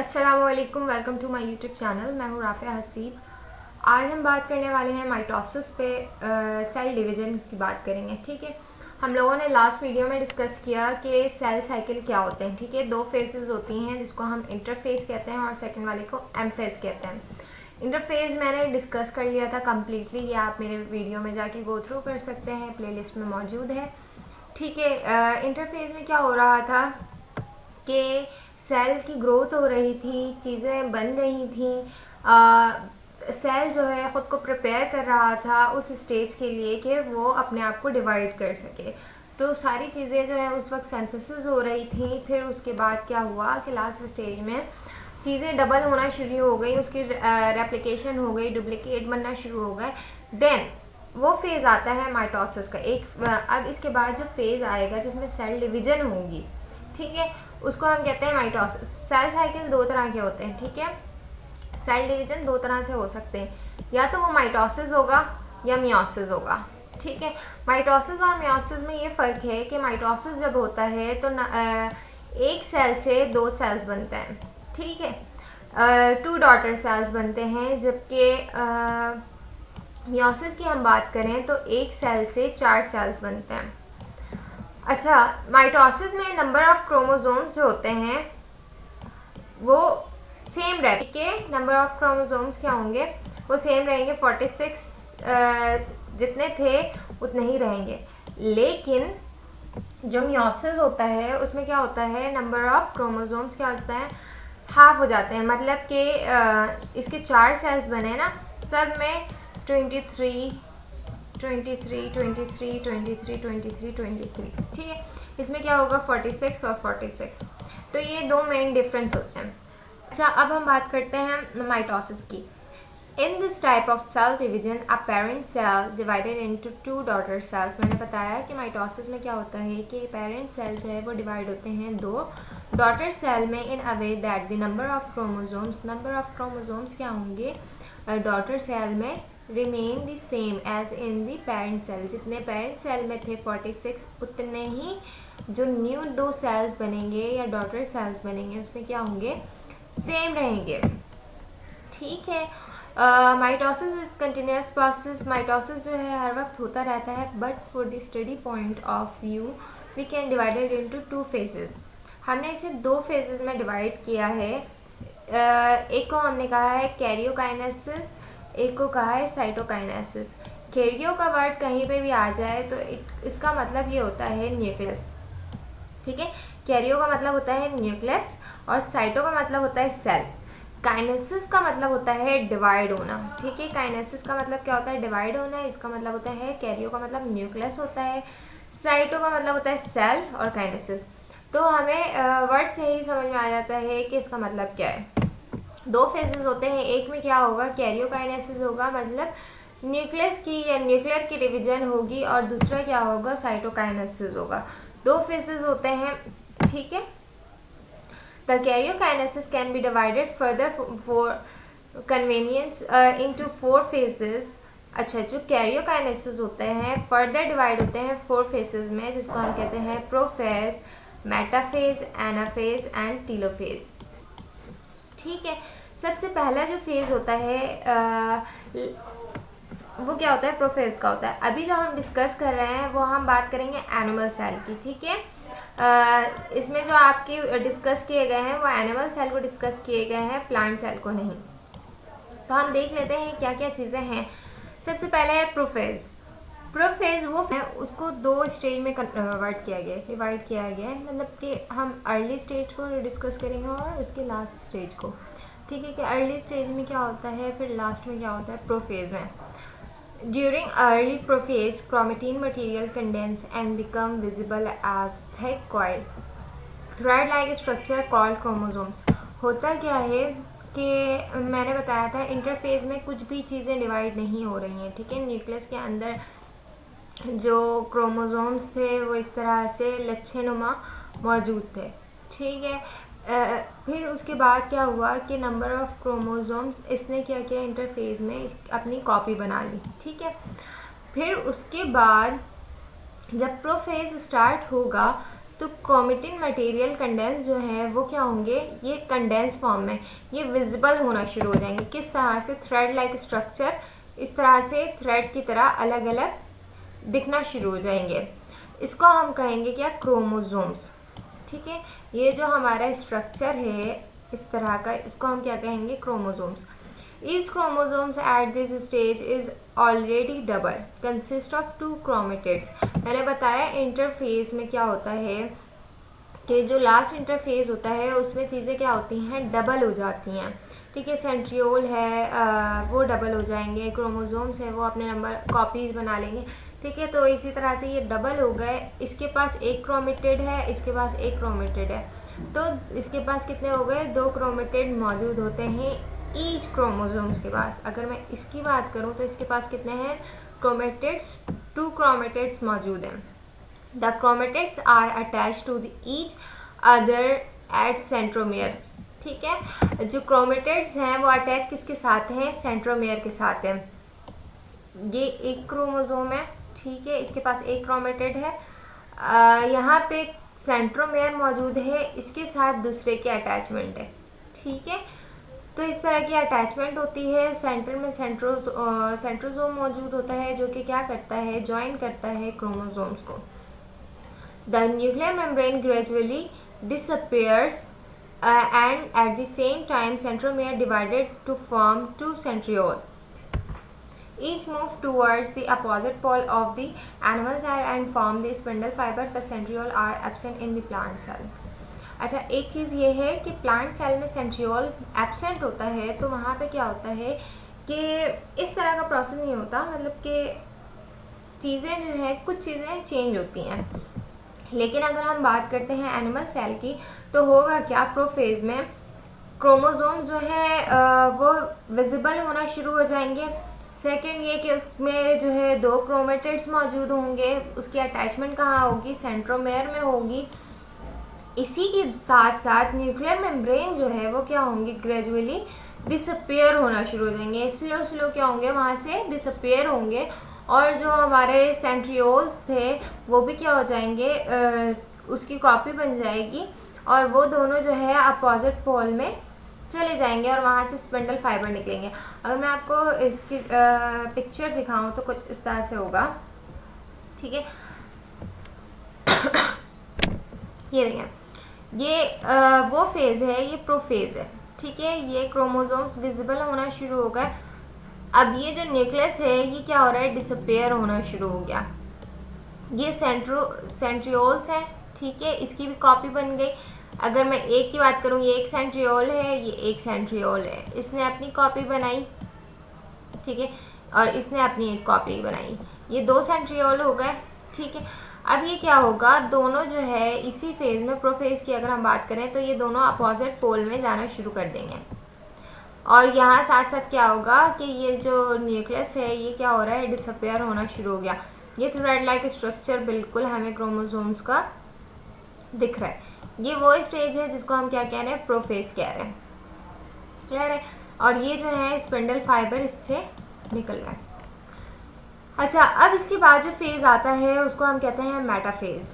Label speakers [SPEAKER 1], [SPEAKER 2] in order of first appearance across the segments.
[SPEAKER 1] अस्सलामुअलैकुम, welcome to my YouTube channel. मैं हूँ राफ़िया हसीब। आज हम बात करने वाले हैं माइटोसिस पे। सेल डिवीज़न की बात करेंगे। ठीक है, हम लोगों ने लास्ट वीडियो में डिस्कस किया कि सेल साइकिल क्या होते हैं। ठीक है, दो फेजेस होती हैं जिसको हम इंटरफेज कहते हैं और सेकंड वाले को एम फेज कहते हैं। इंटरफेज मैंने डिस्कस कर लिया था कम्प्लीटली, ये आप मेरे वीडियो में जाके गो थ्रू कर सकते हैं, प्लेलिस्ट में मौजूद है। ठीक है, इंटरफेज में क्या हो रहा था कि सेल की ग्रोथ हो रही थी, चीज़ें बन रही थी। सेल जो है ख़ुद को प्रिपेयर कर रहा था उस स्टेज के लिए कि वो अपने आप को डिवाइड कर सके। तो सारी चीज़ें जो है उस वक्त सिंथेसिस हो रही थी। फिर उसके बाद क्या हुआ कि लास्ट स्टेज में चीज़ें डबल होना शुरू हो गई, उसकी रेप्लिकेशन हो गई, डुप्लिकेट बनना शुरू हो गए। देन वो फेज़ आता है माइटोसिस का। अब इसके बाद जो फेज़ आएगा जिसमें सेल डिवीज़न होगी, ठीक है, उसको हम कहते हैं माइटोसिस। सेल साइकिल दो तरह के होते हैं। ठीक है, सेल डिवीजन दो तरह से हो सकते हैं, या तो वो माइटोसिस होगा या मियोसिस होगा। ठीक है, माइटोसिस और मियोसिस में ये फ़र्क है कि माइटोसिस जब होता है तो एक सेल से दो सेल्स बनते हैं। ठीक है, टू डॉटर सेल्स बनते हैं, जबकि मियोसिस की हम बात करें तो एक सेल से चार सेल्स बनते हैं। अच्छा, माइटोसिस में नंबर ऑफ क्रोमोसोम्स जो होते हैं वो सेम रहते हैं। नंबर ऑफ क्रोमोसोम्स क्या होंगे, वो सेम रहेंगे। 46 जितने थे उतने ही रहेंगे। लेकिन जो मियोसिस होता है उसमें क्या होता है, नंबर ऑफ क्रोमोसोम्स क्या होता है, हाफ हो जाते हैं। मतलब कि इसके चार सेल्स बने ना, सब में 23 23 23 23 23 23। ठीक है, इसमें क्या होगा 46 और 46। तो ये दो मेन डिफरेंस होते हैं। अच्छा, अब हम बात करते हैं माइटोसिस की। In this type of cell division a parent cell divided into two daughter cells. मैंने बताया कि माइटोसिस में क्या होता है कि पेरेंट सेल जो है वो डिवाइड होते हैं दो डॉटर सेल में, in a way that the number of chromosomes क्या होंगे डॉटर सेल में remain the same as in the parent cell. जितने पेरेंट सेल में थे 46, उतने ही जो न्यू दो सेल्स बनेंगे या डॉटर सेल्स बनेंगे उसमें क्या होंगे, सेम रहेंगे। ठीक है, mitosis is continuous process. Mitosis जो है हर वक्त होता रहता है, but for the study point of view we can divided into two phases. हमने इसे दो फेजेस में डिवाइड किया है। एक को हमने कहा है कैरियोकाइनेसिस, एक को कहा है साइटोकाइनेसिस। कैरियो का वर्ड कहीं पे भी आ जाए तो इसका मतलब ये होता है न्यूक्लियस। ठीक है, कैरियो का मतलब होता है न्यूक्लियस और साइटो का मतलब होता है सेल। काइनेसिस का मतलब होता है डिवाइड होना। ठीक है, काइनेसिस का मतलब क्या होता है, डिवाइड होना। इसका मतलब होता है, कैरियो का मतलब न्यूक्लियस होता है, साइटो का मतलब होता है सेल और काइनेसिस। तो हमें वर्ड से ही समझ में आ जाता है कि इसका मतलब क्या है। दो फेजेस होते हैं, एक में क्या होगा, कैरियोकाइनेसिस होगा, मतलब न्यूक्लियस की या न्यूक्लियर की डिवीजन होगी, और दूसरा क्या होगा, साइटोकाइनेसिस होगा। दो फेजेस होते हैं। ठीक है, the karyokinesis can be divided further for convenience into four phases. अच्छा, जो कैरियोकाइनेसिस होते हैं फर्दर डिवाइड होते हैं फोर फेजेस में, जिसको हम कहते हैं prophase, metaphase, anaphase and telophase. ठीक है, सबसे पहला जो फेज़ होता है वो क्या होता है, प्रोफेज का होता है। अभी जो हम डिस्कस कर रहे हैं वो हम बात करेंगे एनिमल सेल की। ठीक है, इसमें जो आपके डिस्कस किए गए हैं वो एनिमल सेल को डिस्कस किए गए हैं, प्लांट सेल को नहीं। तो हम देख लेते हैं क्या क्या चीज़ें हैं। सबसे पहले है प्रोफेज। प्रोफेज वो है, उसको दो स्टेज में कन्वर्ट किया गया है, डिवाइड किया गया है। मतलब कि हम अर्ली स्टेज को डिस्कस करेंगे और उसके लास्ट स्टेज को। ठीक है, कि अर्ली स्टेज में क्या होता है, फिर लास्ट में क्या होता है प्रोफेज में। During early prophase chromatin material condense and become visible as thick coil thread like structure called chromosomes. होता क्या है कि मैंने बताया था इंटरफेज में कुछ भी चीज़ें डिवाइड नहीं हो रही हैं। ठीक है, न्यूक्लियस के अंदर जो क्रोमोसोम्स थे वो इस तरह से लच्छे नुमा मौजूद थे। ठीक है, फिर उसके बाद क्या हुआ कि नंबर ऑफ़ क्रोमोसोम्स इसने क्या किया, इंटरफेज में अपनी कॉपी बना ली। ठीक है, फिर उसके बाद जब प्रोफेज स्टार्ट होगा तो क्रोमेटिन मटेरियल कंडेंस जो है वो क्या होंगे, ये कंडेंस फॉर्म में ये विजिबल होना शुरू हो जाएंगे। किस तरह से, थ्रेड लाइक स्ट्रक्चर, इस तरह से थ्रेड की तरह अलग अलग दिखना शुरू हो जाएंगे। इसको हम कहेंगे क्या, क्रोमोसोम्स। ठीक है, ये जो हमारा स्ट्रक्चर है इस तरह का, इसको हम क्या कहेंगे, chromosomes. Each chromosomes at this stage is already double, consist of 2 chromatids। मैंने बताया इंटरफेज में क्या होता है कि जो लास्ट इंटरफेज होता है उसमें चीज़ें क्या होती हैं, डबल हो जाती हैं। ठीक है, सेंट्रियोल है वो डबल हो जाएंगे, क्रोमोसोम्स है वो अपने नंबर कॉपीज बना लेंगे। ठीक है, तो इसी तरह से ये डबल हो गए। इसके पास एक क्रोमेटिड है, इसके पास एक क्रोमेटिड है, तो इसके पास कितने हो गए, 2 क्रोमेटिड मौजूद होते हैं ईच क्रोमोसोम्स के पास। अगर मैं इसकी बात करूं तो इसके पास कितने हैं, क्रोमेटिड्स, 2 क्रोमेटिड्स मौजूद हैं। The chromatids are attach to the each other at centromere. ठीक है, जो क्रोमेटिड्स हैं वो अटैच किसके साथ हैं, सेंट्रोमियर के साथ हैं। ये एक क्रोमोसोम है, ठीक है, इसके पास एक क्रोमेटिड है, यहाँ पे सेंट्रोमियर मौजूद है, इसके साथ दूसरे की अटैचमेंट है। ठीक है, तो इस तरह की अटैचमेंट होती है। सेंटर में सेंट्रोसोम मौजूद होता है जो कि क्या करता है, ज्वाइन करता है क्रोमोसोम्स को। The nuclear membrane gradually disappears and at the same time centromere divided to form 2 centriole. Each move towards the opposite pole of the animal cell and form the spindle fiber. The centriole are absent in the plant cells। अच्छा, एक चीज़ ये है कि plant cell में centriole absent होता है, तो वहाँ पे क्या होता है कि इस तरह का प्रोसेस नहीं होता, मतलब कि चीज़ें जो है कुछ चीज़ें चेंज होती हैं। लेकिन अगर हम बात करते हैं एनिमल सेल की, तो होगा क्या, प्रोफेज में क्रोमोसोम्स जो है वो विजिबल होना शुरू हो जाएंगे। सेकेंड ये कि उसमें जो है 2 क्रोमेटिड्स मौजूद होंगे, उसकी अटैचमेंट कहाँ होगी, सेंट्रोमेयर में होगी। इसी के साथ साथ न्यूक्लियर मेम्ब्रेन जो है वो क्या होंगे, ग्रेजुअली डिसअपियर होना शुरू हो जाएंगे, स्लो स्लो क्या होंगे, वहाँ से डिसअपियर होंगे। और जो हमारे सेंट्रियोल्स थे वो भी क्या हो जाएंगे, उसकी कॉपी बन जाएगी और वो दोनों जो है अपोजिट पोल में चले जाएंगे और वहाँ से स्पिंडल फाइबर निकलेंगे। अगर मैं आपको इसकी पिक्चर दिखाऊं तो कुछ इस तरह से होगा। ठीक है, ये देखें, ये वो फेज़ है, ये प्रोफेज़ है। ठीक है, ये क्रोमोसोम्स विजिबल होना शुरू हो गए। अब ये जो न्यूक्लियस है ये क्या हो रहा है, डिसअपियर होना शुरू हो गया। ये सेंट्रियोल्स हैं, ठीक है, इसकी भी कॉपी बन गई। अगर मैं एक की बात करूँ, ये एक सेंट्रियोल है, ये एक सेंट्रियोल है, इसने अपनी कॉपी बनाई, ठीक है, और इसने अपनी एक कॉपी बनाई, ये 2 सेंट्रियोल हो गए। ठीक है, अब ये क्या होगा, दोनों जो है इसी फेज़ में, प्रोफेज़ की अगर हम बात करें तो ये दोनों अपोजिट पोल में जाना शुरू कर देंगे। और यहाँ साथ साथ क्या होगा कि ये जो न्यूक्लियस है ये क्या हो रहा है, डिसअपियर होना शुरू हो गया। ये थ्रेड लाइक स्ट्रक्चर बिल्कुल हमें क्रोमोसोम्स का दिख रहा है। ये वो स्टेज है जिसको हम क्या कह रहे हैं, प्रोफेज़ कह रहे हैं। क्लियर है, और ये जो है स्पिंडल फाइबर इससे निकल रहा है। अच्छा, अब इसके बाद जो फेज़ आता है उसको हम कहते हैं metaphase.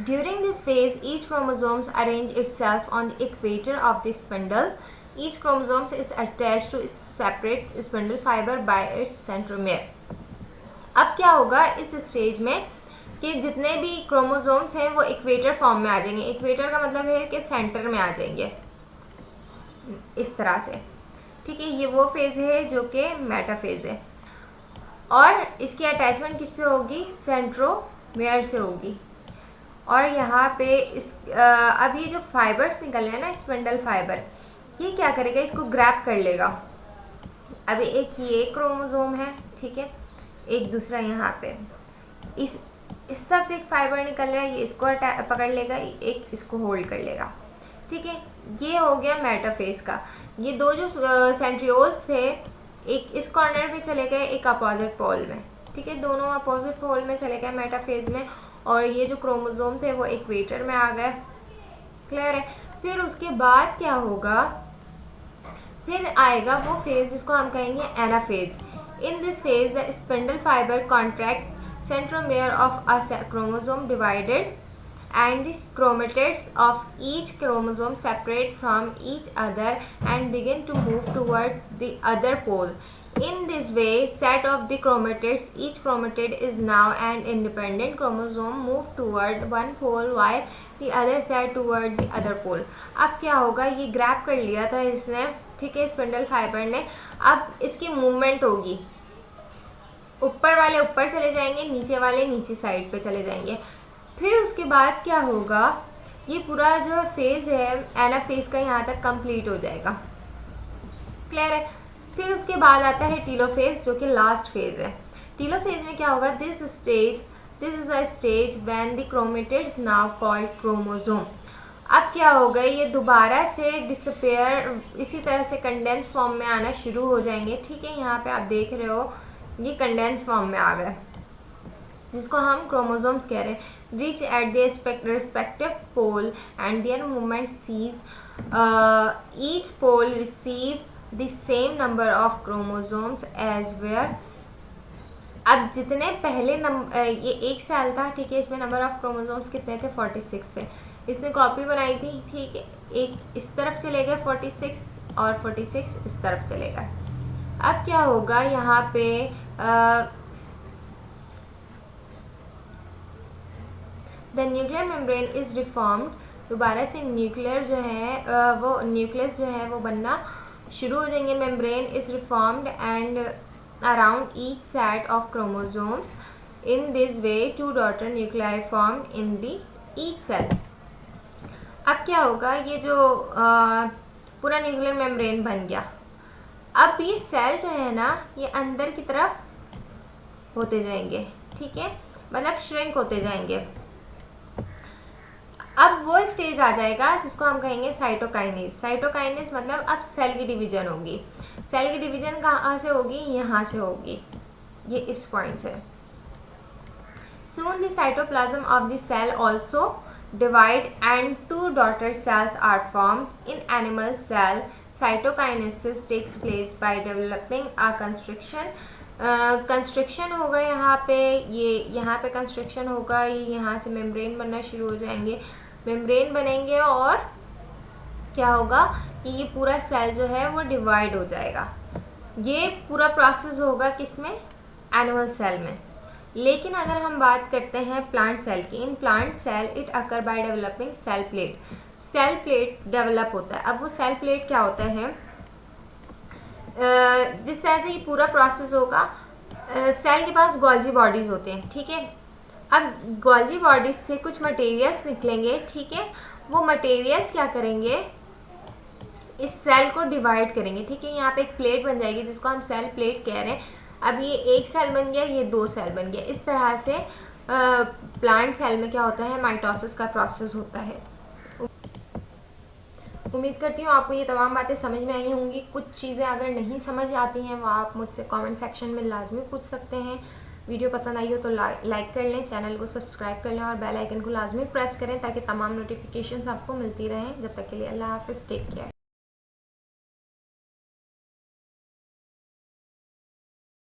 [SPEAKER 1] During this phase each chromosomes arrange itself on the equator of the spindle. Each chromosomes is attached to separate spindle fibre by its centromere. अब क्या होगा इस स्टेज में कि जितने भी क्रोमोसोम्स हैं वो इक्वेटर फॉर्म में आ जाएंगे। इक्वेटर का मतलब है कि सेंटर में आ जाएंगे इस तरह से। ठीक है, ये वो फेज़ है जो कि मेटाफेज़ है और इसकी अटैचमेंट किससे होगी, सेंट्रोमियर से होगी। और यहाँ पे अब ये जो फाइबर्स निकल रहे हैं ना, स्पिंडल फाइबर, ये क्या करेगा, इसको ग्रैब कर लेगा। अभी एक ये क्रोमोसोम है, ठीक है, एक दूसरा यहाँ पे इस तरफ से एक फाइबर निकल रहा है, ये इसको पकड़ लेगा, एक इसको होल्ड कर लेगा। ठीक है, ये हो गया मेटाफेज का। ये 2 जो सेंट्रियोल्स थे, एक इस कॉर्नर पे चले गए, एक अपोजिट पोल में। ठीक है, दोनों अपोजिट पोल में चले गए मेटाफेज में, और ये जो क्रोमोसोम थे वो इक्वेटर में आ गए। क्लियर है, फिर उसके बाद क्या होगा, फिर आएगा वो फेज जिसको हम कहेंगे anaphase. In this phase the spindle fibre contract centromere of a chromosome divided and the chromatids of each chromosome separate from each other and begin to move toward the other pole. In this way, set of the chromatids, each chromatid is now an independent chromosome, move toward one pole while the other set toward the other pole. अब क्या होगा, ये grab कर लिया था इसने, ठीक है, स्पिंडल फाइबर ने. अब इसकी मूवमेंट होगी, ऊपर वाले ऊपर चले जाएंगे, नीचे वाले नीचे साइड पे चले जाएंगे. फिर उसके बाद क्या होगा, ये पूरा जो फेज़ है एनाफेज का यहाँ तक कंप्लीट हो जाएगा. क्लियर है. फिर उसके बाद आता है टीलोफेज, जो कि लास्ट फेज है. टीलोफेज में क्या होगा, this is a stage when the chromatids now called chromosome. अब क्या होगा, ये दोबारा से डिसअपेयर, इसी तरह से कंडेंस फॉर्म में आना शुरू हो जाएंगे. ठीक है, यहाँ पे आप देख रहे हो ये कंडेंस फॉर्म में आ गए, जिसको हम क्रोमोसोम्स कह रहे हैं. Reach at the respective pole and their movement cease, each pole receive the same number of chromosomes as where. अब जितने पहले ये एक सेल था, ठीक है, इसमें नंबर ऑफ क्रोमोसोम्स कितने थे, 46 थे. इसने कॉपी बनाई थी, ठीक है, एक इस तरफ चले गए 46 और 46 इस तरफ चले गए. अब क्या होगा, यहाँ पे the nuclear membrane is reformed. दोबारा से न्यूक्लियर जो है वो न्यूक्लियस जो है वो बनना शुरू हो जाएंगे. Membrane is reformed and around each set of chromosomes. In this way two daughter nuclei formed in the each cell. अब क्या होगा, ये जो पूरा न्यूक्लियर मेम्ब्रेन बन गया. अब ये सेल जो है ना, ये अंदर की तरफ होते जाएंगे, ठीक है, मतलब श्रिंक होते जाएंगे. अब वो स्टेज आ जाएगा जिसको हम कहेंगे साइटोकाइनेज. साइटोकाइनेज मतलब अब सेल की डिवीजन होगी. सेल की डिवीजन कहाँ से होगी, यहाँ से होगी, ये इस पॉइंट से. Soon the cytoplasm of the cell also divide and two daughter cells are formed. In animal cell, cytokinesis takes place by developing a constriction. Construction होगा यहाँ पे, ये यहाँ पे कंस्ट्रक्शन होगा, ये यहाँ से मेम्ब्रेन बनना शुरू हो जाएंगे, मेम्ब्रेन बनेंगे और क्या होगा कि ये पूरा सेल जो है वो डिवाइड हो जाएगा. ये पूरा प्रोसेस होगा किसमें, एनिमल सेल में. लेकिन अगर हम बात करते हैं प्लांट सेल की, in plant cell it occur by developing cell plate. Cell plate develop होता है. अब वो सेल प्लेट क्या होता है, जिस तरह से ये पूरा प्रोसेस होगा, सेल के पास गोल्जी बॉडीज़ होते हैं, ठीक है. अब गोल्जी बॉडीज से कुछ मटेरियल्स निकलेंगे, ठीक है, वो मटेरियल्स क्या करेंगे, इस सेल को डिवाइड करेंगे, ठीक है. यहाँ पे एक प्लेट बन जाएगी जिसको हम सेल प्लेट कह रहे हैं. अब ये एक सेल बन गया, ये दो सेल बन गया. इस तरह से प्लांट सेल में क्या होता है, माइटोसिस का प्रोसेस होता है. उम्मीद करती हूँ आपको ये तमाम बातें समझ में आई होंगी. कुछ चीज़ें अगर नहीं समझ आती हैं वो आप मुझसे कमेंट सेक्शन में लाजमी पूछ सकते हैं. वीडियो पसंद आई हो तो लाइक कर लें, चैनल को सब्सक्राइब कर लें और बेल आइकन को लाजमी प्रेस करें ताकि तमाम नोटिफिकेशंस आपको मिलती रहें. जब तक के लिए अल्लाह हाफ़िज़, टेक केयर.